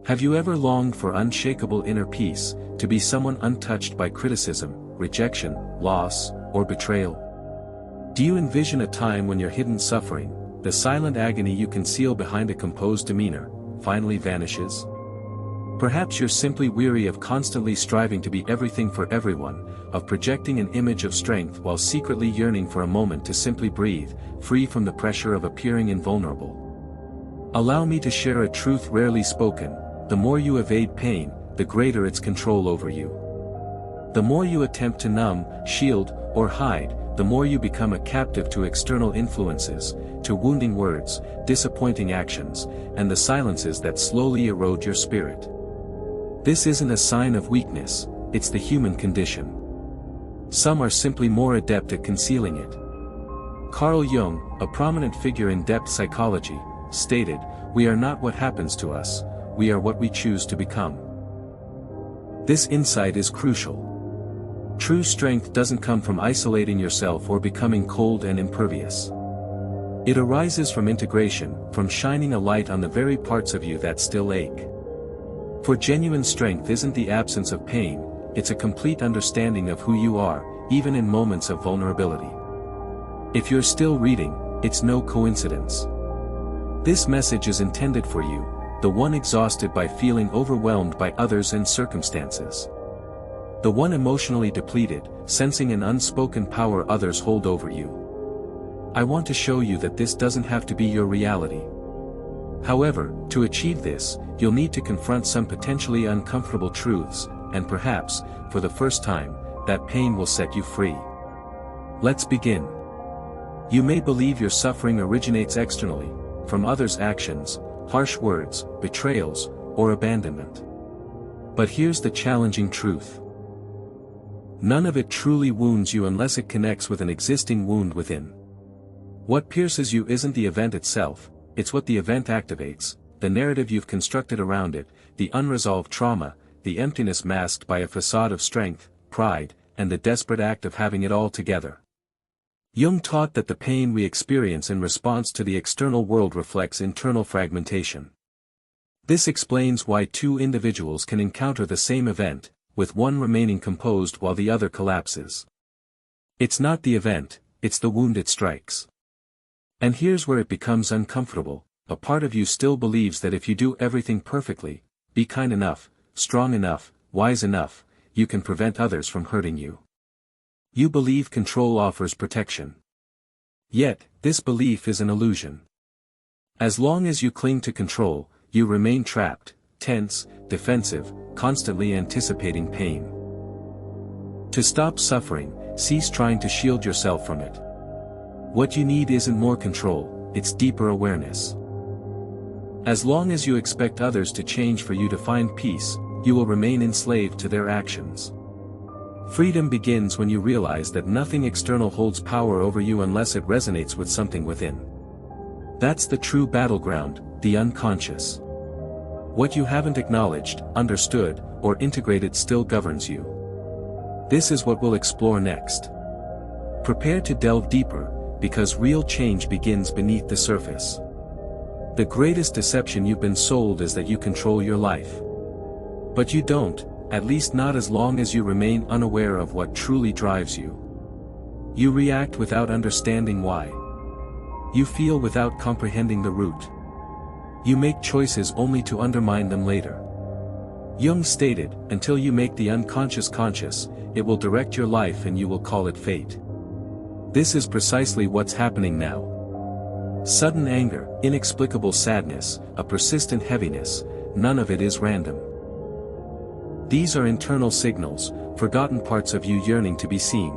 Have you ever longed for unshakable inner peace, to be someone untouched by criticism, rejection, loss, or betrayal? Do you envision a time when your hidden suffering, the silent agony you conceal behind a composed demeanor, finally vanishes? Perhaps you're simply weary of constantly striving to be everything for everyone, of projecting an image of strength while secretly yearning for a moment to simply breathe, free from the pressure of appearing invulnerable. Allow me to share a truth rarely spoken: the more you evade pain, the greater its control over you. The more you attempt to numb, shield, or hide, the more you become a captive to external influences, to wounding words, disappointing actions, and the silences that slowly erode your spirit. This isn't a sign of weakness, it's the human condition. Some are simply more adept at concealing it. Carl Jung, a prominent figure in depth psychology, stated, "We are not what happens to us, we are what we choose to become." This insight is crucial. True strength doesn't come from isolating yourself or becoming cold and impervious. It arises from integration, from shining a light on the very parts of you that still ache. For genuine strength isn't the absence of pain, it's a complete understanding of who you are, even in moments of vulnerability. If you're still reading, it's no coincidence. This message is intended for you, the one exhausted by feeling overwhelmed by others and circumstances. The one emotionally depleted, sensing an unspoken power others hold over you. I want to show you that this doesn't have to be your reality. However, to achieve this, you'll need to confront some potentially uncomfortable truths, and perhaps, for the first time, that pain will set you free. Let's begin. You may believe your suffering originates externally, from others' actions, harsh words, betrayals, or abandonment. But here's the challenging truth. None of it truly wounds you unless it connects with an existing wound within. What pierces you isn't the event itself, it's what the event activates, the narrative you've constructed around it, the unresolved trauma, the emptiness masked by a facade of strength, pride, and the desperate act of having it all together. Jung taught that the pain we experience in response to the external world reflects internal fragmentation. This explains why two individuals can encounter the same event, with one remaining composed while the other collapses. It's not the event, it's the wound it strikes. And here's where it becomes uncomfortable. A part of you still believes that if you do everything perfectly, be kind enough, strong enough, wise enough, you can prevent others from hurting you. You believe control offers protection. Yet, this belief is an illusion. As long as you cling to control, you remain trapped, tense, defensive, constantly anticipating pain. To stop suffering, cease trying to shield yourself from it. What you need isn't more control, it's deeper awareness. As long as you expect others to change for you to find peace, you will remain enslaved to their actions. Freedom begins when you realize that nothing external holds power over you unless it resonates with something within. That's the true battleground, the unconscious. What you haven't acknowledged, understood, or integrated still governs you. This is what we'll explore next. Prepare to delve deeper, because real change begins beneath the surface. The greatest deception you've been sold is that you control your life. But you don't, at least not as long as you remain unaware of what truly drives you. You react without understanding why. You feel without comprehending the root. You make choices only to undermine them later. Jung stated, until you make the unconscious conscious, it will direct your life and you will call it fate. This is precisely what's happening now. Sudden anger, inexplicable sadness, a persistent heaviness, none of it is random. These are internal signals, forgotten parts of you yearning to be seen.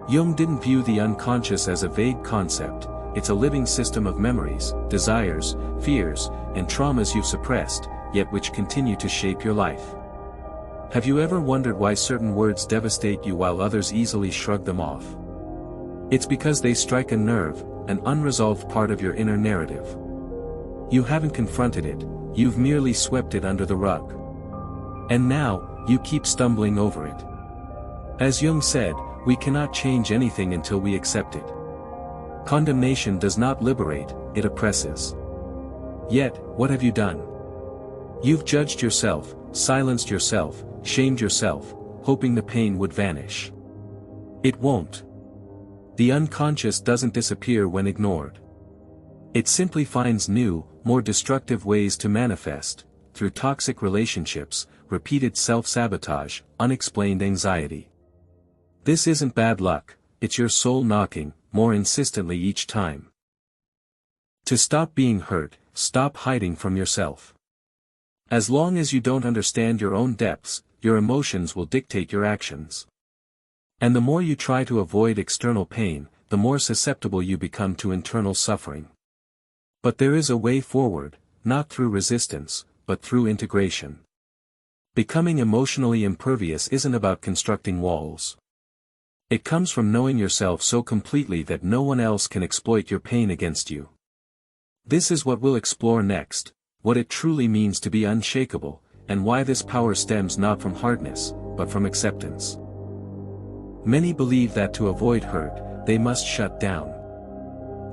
Jung didn't view the unconscious as a vague concept, it's a living system of memories, desires, fears, and traumas you've suppressed, yet which continue to shape your life. Have you ever wondered why certain words devastate you while others easily shrug them off? It's because they strike a nerve, an unresolved part of your inner narrative. You haven't confronted it, you've merely swept it under the rug. And now, you keep stumbling over it. As Jung said, we cannot change anything until we accept it. Condemnation does not liberate, it oppresses. Yet, what have you done? You've judged yourself, silenced yourself, shamed yourself, hoping the pain would vanish. It won't. The unconscious doesn't disappear when ignored. It simply finds new, more destructive ways to manifest, through toxic relationships, repeated self-sabotage, unexplained anxiety. This isn't bad luck, it's your soul knocking, more insistently each time. To stop being hurt, stop hiding from yourself. As long as you don't understand your own depths, your emotions will dictate your actions. And the more you try to avoid external pain, the more susceptible you become to internal suffering. But there is a way forward, not through resistance, but through integration. Becoming emotionally impervious isn't about constructing walls. It comes from knowing yourself so completely that no one else can exploit your pain against you. This is what we'll explore next, what it truly means to be unshakable, and why this power stems not from hardness, but from acceptance. Many believe that to avoid hurt, they must shut down.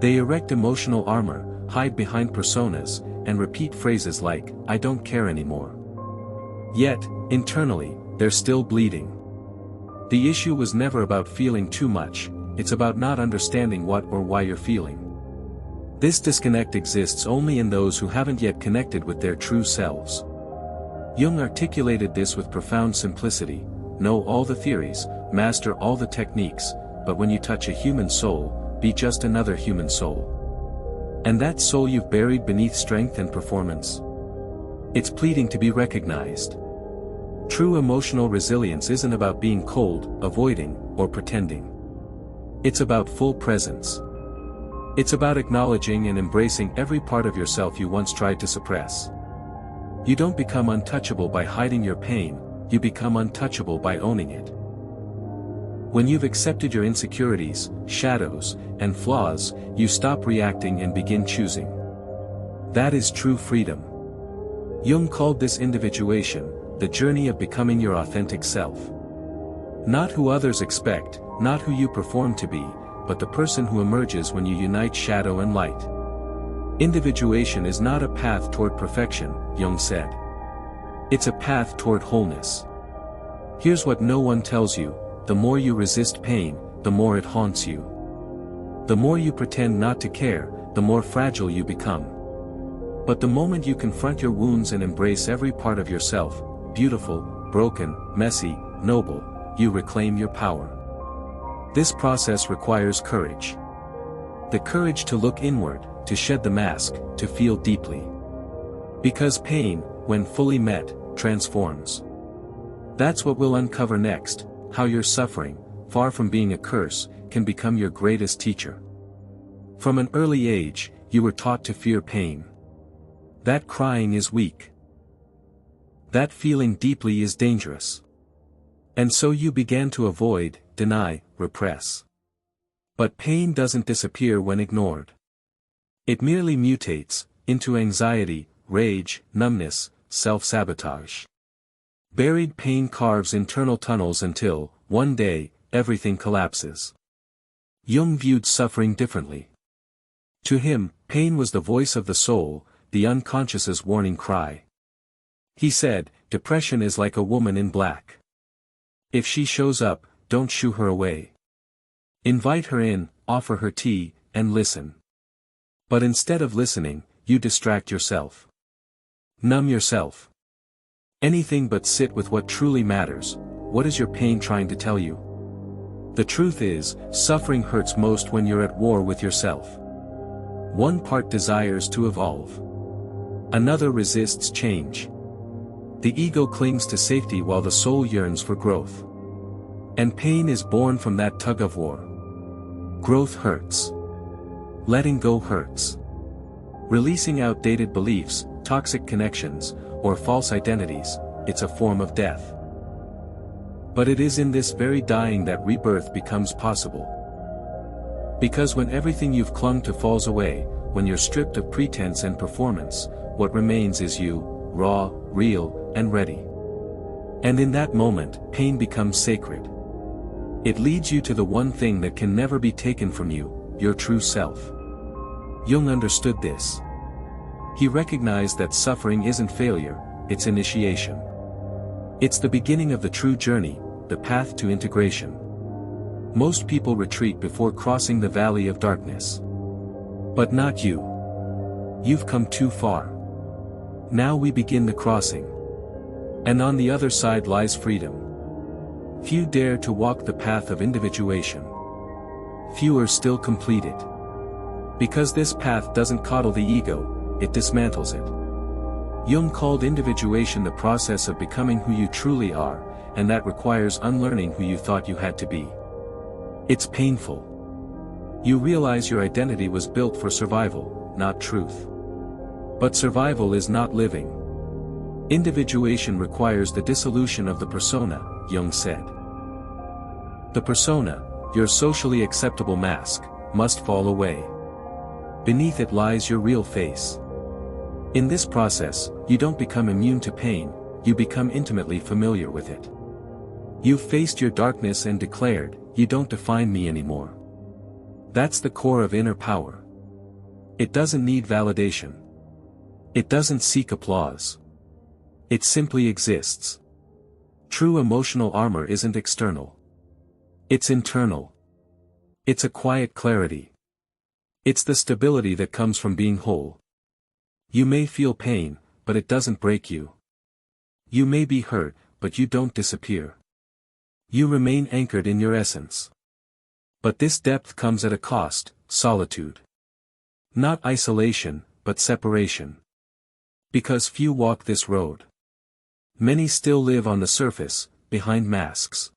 They erect emotional armor, hide behind personas, and repeat phrases like, "I don't care anymore." Yet, internally, they're still bleeding. The issue was never about feeling too much, it's about not understanding what or why you're feeling. This disconnect exists only in those who haven't yet connected with their true selves. Jung articulated this with profound simplicity: know all the theories, master all the techniques, but when you touch a human soul, be just another human soul. And that soul you've buried beneath strength and performance? It's pleading to be recognized. True emotional resilience isn't about being cold, avoiding, or pretending. It's about full presence. It's about acknowledging and embracing every part of yourself you once tried to suppress. You don't become untouchable by hiding your pain, you become untouchable by owning it. When you've accepted your insecurities, shadows, and flaws, you stop reacting and begin choosing. That is true freedom. Jung called this individuation, the journey of becoming your authentic self. Not who others expect, not who you perform to be, but the person who emerges when you unite shadow and light. Individuation is not a path toward perfection, Jung said. It's a path toward wholeness. Here's what no one tells you: the more you resist pain, the more it haunts you. The more you pretend not to care, the more fragile you become. But the moment you confront your wounds and embrace every part of yourself, beautiful, broken, messy, noble, you reclaim your power. This process requires courage. The courage to look inward, to shed the mask, to feel deeply. Because pain, when fully met, transforms. That's what we'll uncover next: how your suffering, far from being a curse, can become your greatest teacher. From an early age, you were taught to fear pain. That crying is weak. That feeling deeply is dangerous. And so you began to avoid, deny, repress. But pain doesn't disappear when ignored. It merely mutates into anxiety, rage, numbness, self-sabotage. Buried pain carves internal tunnels until, one day, everything collapses. Jung viewed suffering differently. To him, pain was the voice of the soul, the unconscious's warning cry. He said, depression is like a woman in black. If she shows up, don't shoo her away. Invite her in, offer her tea, and listen. But instead of listening, you distract yourself. Numb yourself. Anything but sit with what truly matters. What is your pain trying to tell you? The truth is, suffering hurts most when you're at war with yourself. One part desires to evolve. Another resists change. The ego clings to safety while the soul yearns for growth. And pain is born from that tug-of-war. Growth hurts. Letting go hurts. Releasing outdated beliefs, toxic connections, or false identities, it's a form of death. But it is in this very dying that rebirth becomes possible. Because when everything you've clung to falls away, when you're stripped of pretense and performance, what remains is you, raw, real, and ready. And in that moment, pain becomes sacred. It leads you to the one thing that can never be taken from you, your true self. Jung understood this. He recognized that suffering isn't failure, its initiation. It's the beginning of the true journey, the path to integration. Most people retreat before crossing the valley of darkness. But not you. You've come too far. Now we begin the crossing. And on the other side lies freedom. Few dare to walk the path of individuation. Fewer still complete it. Because this path doesn't coddle the ego, it dismantles it. Jung called individuation the process of becoming who you truly are, and that requires unlearning who you thought you had to be. It's painful. You realize your identity was built for survival, not truth. But survival is not living. Individuation requires the dissolution of the persona, Jung said. The persona, your socially acceptable mask, must fall away. Beneath it lies your real face. In this process, you don't become immune to pain, you become intimately familiar with it. You've faced your darkness and declared, "You don't define me anymore." That's the core of inner power. It doesn't need validation. It doesn't seek applause. It simply exists. True emotional armor isn't external. It's internal. It's a quiet clarity. It's the stability that comes from being whole. You may feel pain, but it doesn't break you. You may be hurt, but you don't disappear. You remain anchored in your essence. But this depth comes at a cost, solitude. Not isolation, but separation. Because few walk this road. Many still live on the surface, behind masks.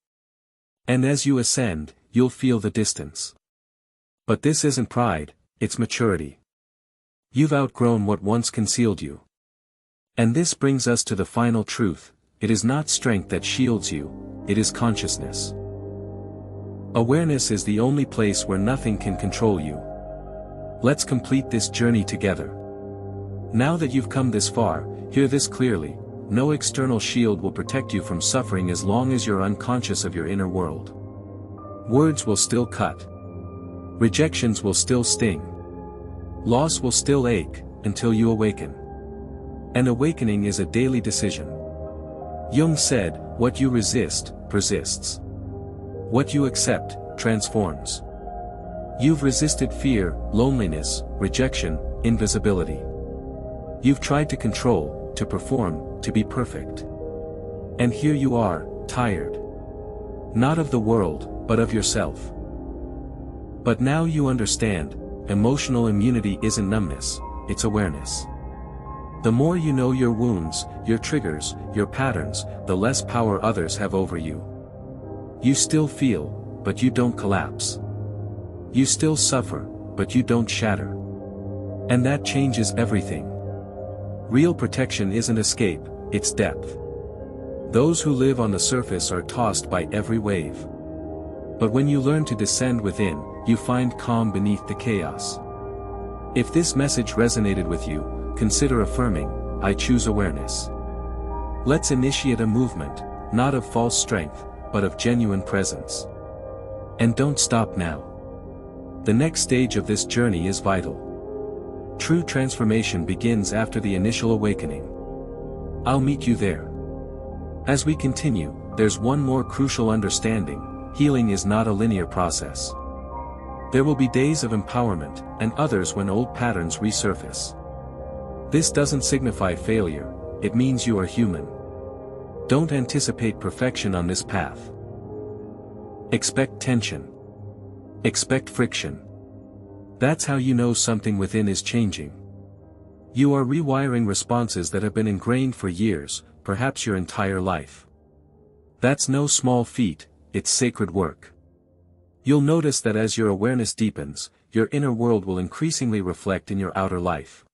And as you ascend, you'll feel the distance. But this isn't pride, it's maturity. You've outgrown what once concealed you. And this brings us to the final truth: it is not strength that shields you, it is consciousness. Awareness is the only place where nothing can control you. Let's complete this journey together. Now that you've come this far, hear this clearly: no external shield will protect you from suffering as long as you're unconscious of your inner world. Words will still cut. Rejections will still sting. Loss will still ache, until you awaken. And awakening is a daily decision. Jung said, "What you resist, persists. What you accept, transforms." You've resisted fear, loneliness, rejection, invisibility. You've tried to control, to perform, to be perfect. And here you are, tired. Not of the world, but of yourself. But now you understand, emotional immunity isn't numbness, it's awareness. The more you know your wounds, your triggers, your patterns, the less power others have over you. You still feel, but you don't collapse. You still suffer, but you don't shatter. And that changes everything. Real protection isn't escape, it's depth. Those who live on the surface are tossed by every wave. But when you learn to descend within, you find calm beneath the chaos. If this message resonated with you, consider affirming, "I choose awareness." Let's initiate a movement, not of false strength, but of genuine presence. And don't stop now. The next stage of this journey is vital. True transformation begins after the initial awakening. I'll meet you there. As we continue, there's one more crucial understanding: healing is not a linear process. There will be days of empowerment, and others when old patterns resurface. This doesn't signify failure, it means you are human. Don't anticipate perfection on this path. Expect tension. Expect friction. That's how you know something within is changing. You are rewiring responses that have been ingrained for years, perhaps your entire life. That's no small feat, it's sacred work. You'll notice that as your awareness deepens, your inner world will increasingly reflect in your outer life.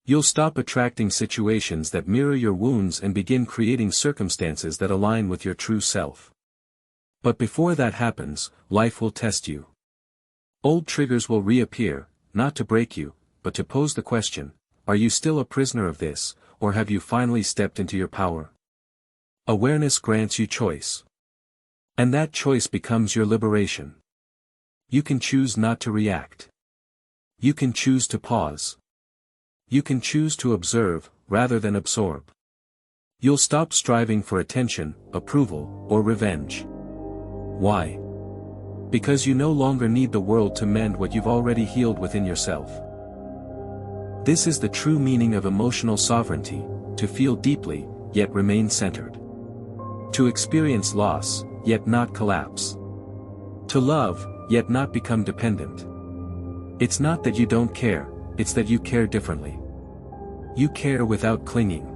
You'll stop attracting situations that mirror your wounds and begin creating circumstances that align with your true self. But before that happens, life will test you. Old triggers will reappear, not to break you, but to pose the question: are you still a prisoner of this, or have you finally stepped into your power? Awareness grants you choice. And that choice becomes your liberation. You can choose not to react. You can choose to pause. You can choose to observe, rather than absorb. You'll stop striving for attention, approval, or revenge. Why? Because you no longer need the world to mend what you've already healed within yourself. This is the true meaning of emotional sovereignty, to feel deeply, yet remain centered. To experience loss, yet not collapse. To love, yet not become dependent. It's not that you don't care, it's that you care differently. You care without clinging.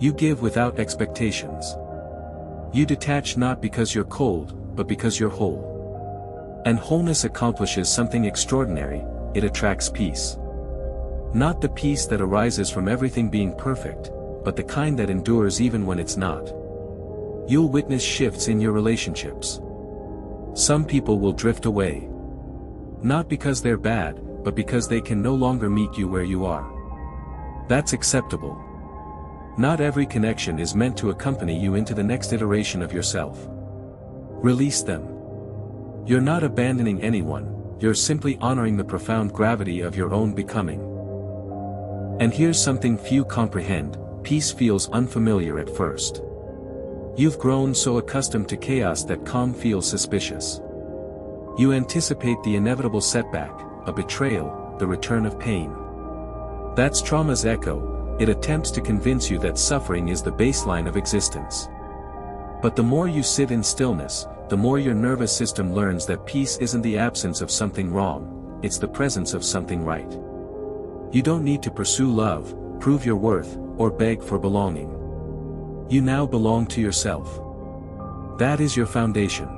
You give without expectations. You detach not because you're cold, but because you're whole. And wholeness accomplishes something extraordinary, it attracts peace. Not the peace that arises from everything being perfect, but the kind that endures even when it's not. You'll witness shifts in your relationships. Some people will drift away. Not because they're bad, but because they can no longer meet you where you are. That's acceptable. Not every connection is meant to accompany you into the next iteration of yourself. Release them. You're not abandoning anyone, you're simply honoring the profound gravity of your own becoming. And here's something few comprehend, peace feels unfamiliar at first. You've grown so accustomed to chaos that calm feels suspicious. You anticipate the inevitable setback, a betrayal, the return of pain. That's trauma's echo, it attempts to convince you that suffering is the baseline of existence. But the more you sit in stillness, the more your nervous system learns that peace isn't the absence of something wrong, it's the presence of something right. You don't need to pursue love, prove your worth, or beg for belonging. You now belong to yourself. That is your foundation.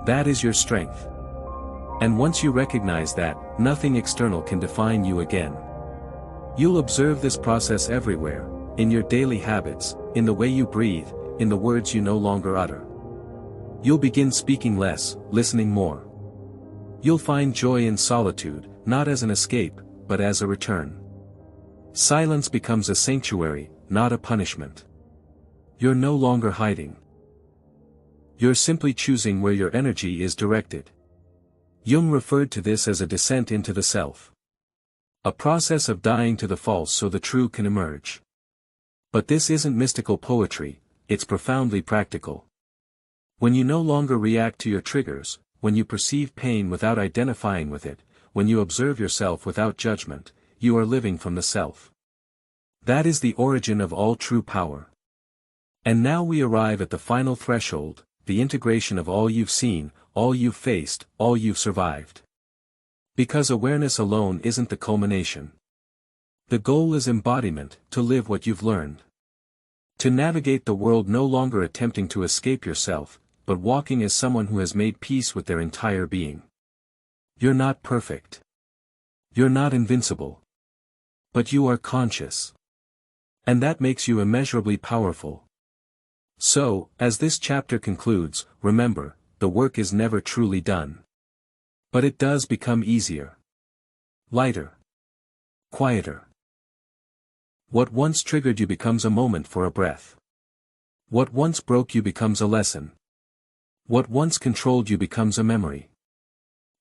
That is your strength. And once you recognize that, nothing external can define you again. You'll observe this process everywhere, in your daily habits, in the way you breathe, in the words you no longer utter. You'll begin speaking less, listening more. You'll find joy in solitude, not as an escape, but as a return. Silence becomes a sanctuary, not a punishment. You're no longer hiding. You're simply choosing where your energy is directed. Jung referred to this as a descent into the self. A process of dying to the false so the true can emerge. But this isn't mystical poetry, it's profoundly practical. When you no longer react to your triggers, when you perceive pain without identifying with it, when you observe yourself without judgment, you are living from the self. That is the origin of all true power. And now we arrive at the final threshold, the integration of all you've seen, all you've faced, all you've survived. Because awareness alone isn't the culmination. The goal is embodiment, to live what you've learned. To navigate the world no longer attempting to escape yourself, but walking as someone who has made peace with their entire being. You're not perfect. You're not invincible. But you are conscious. And that makes you immeasurably powerful. So, as this chapter concludes, remember, the work is never truly done. But it does become easier. Lighter. Quieter. What once triggered you becomes a moment for a breath. What once broke you becomes a lesson. What once controlled you becomes a memory.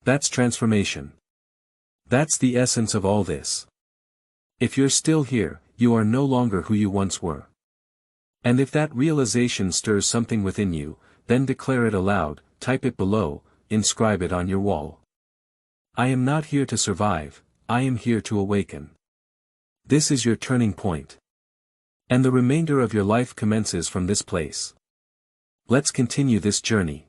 That's transformation. That's the essence of all this. If you're still here, you are no longer who you once were. And if that realization stirs something within you, then declare it aloud, type it below, inscribe it on your wall. I am not here to survive, I am here to awaken. This is your turning point. And the remainder of your life commences from this place. Let's continue this journey.